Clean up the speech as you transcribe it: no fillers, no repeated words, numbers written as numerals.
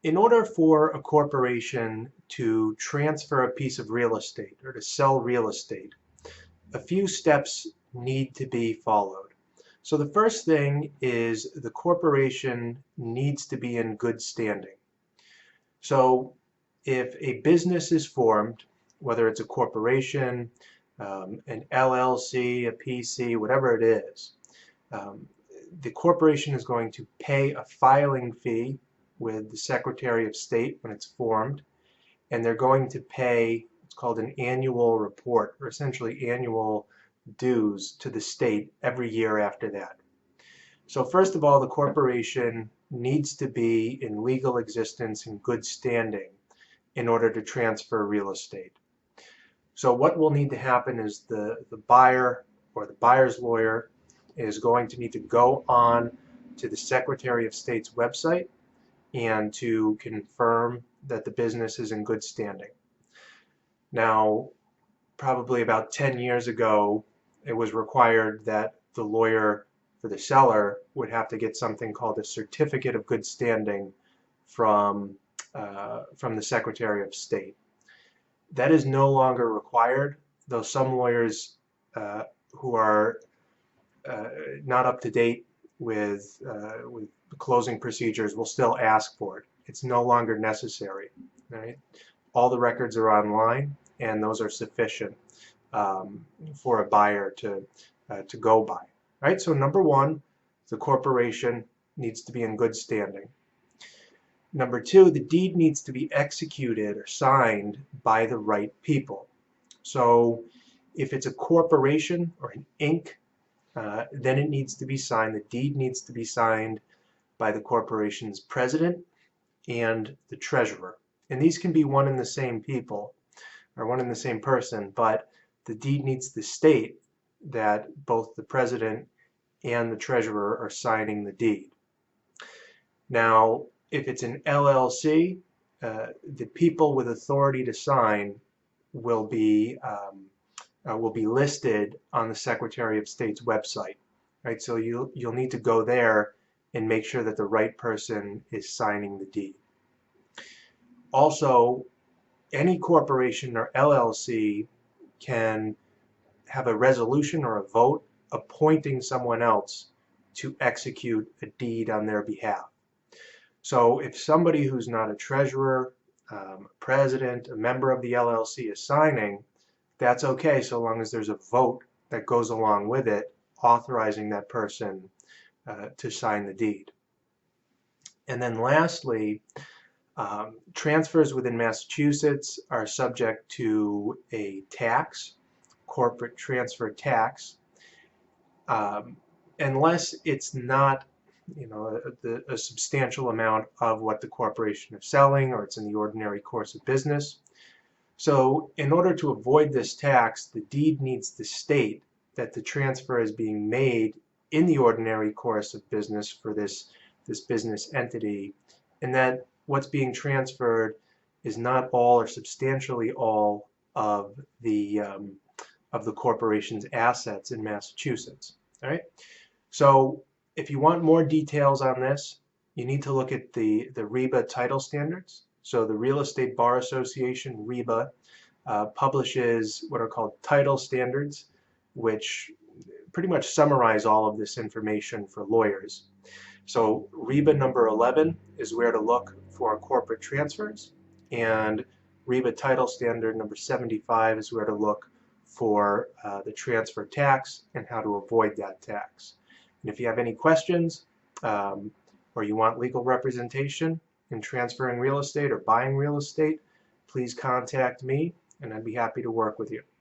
In order for a corporation to transfer a piece of real estate or to sell real estate, a few steps need to be followed. So the first thing is the corporation needs to be in good standing. So if a business is formed, whether it's a corporation, an LLC, a PC, whatever it is, um, the corporation is going to pay a filing fee with the Secretary of State when it's formed, and they're going to pay what's called an annual report, or essentially annual dues to the state every year after that. So first of all, the corporation needs to be in legal existence and good standing in order to transfer real estate. So what will need to happen is the buyer or the buyer's lawyer is going to need to go on to the Secretary of State's website and to confirm that the business is in good standing. Now, probably about 10 years ago, it was required that the lawyer for the seller would have to get something called a certificate of good standing from the Secretary of State. That is no longer required, though some lawyers who are not up to date with closing procedures will still ask for it. It's no longer necessary. Right? All the records are online, and those are sufficient for a buyer to go by. Right? So number one, the corporation needs to be in good standing. Number two, the deed needs to be executed or signed by the right people. So if it's a corporation or an Inc., then it needs to be signed. The deed needs to be signed by the corporation's president and the treasurer. And these can be one and the same people or one and the same person, but the deed needs to state that both the president and the treasurer are signing the deed. Now, if it's an LLC, the people with authority to sign will be listed on the Secretary of State's website. Right? So you'll need to go there and make sure that the right person is signing the deed. Also, any corporation or LLC can have a resolution or a vote appointing someone else to execute a deed on their behalf. So if somebody who's not a treasurer, a president, a member of the LLC is signing, that's okay so long as there's a vote that goes along with it authorizing that person to sign the deed. And then lastly, transfers within Massachusetts are subject to a tax, corporate transfer tax, unless it's not a substantial amount of what the corporation is selling or it's in the ordinary course of business. So in order to avoid this tax, the deed needs to state that the transfer is being made in the ordinary course of business for this business entity, and that what's being transferred is not all or substantially all of the corporation's assets in Massachusetts. All right. So if you want more details on this, you need to look at the REBA title standards. So the Real Estate Bar Association, REBA, publishes what are called title standards, which pretty much summarize all of this information for lawyers. So REBA number 11 is where to look for corporate transfers, and REBA title standard number 75 is where to look for the transfer tax and how to avoid that tax. And if you have any questions or you want legal representation in transferring real estate or buying real estate, please contact me and I'd be happy to work with you.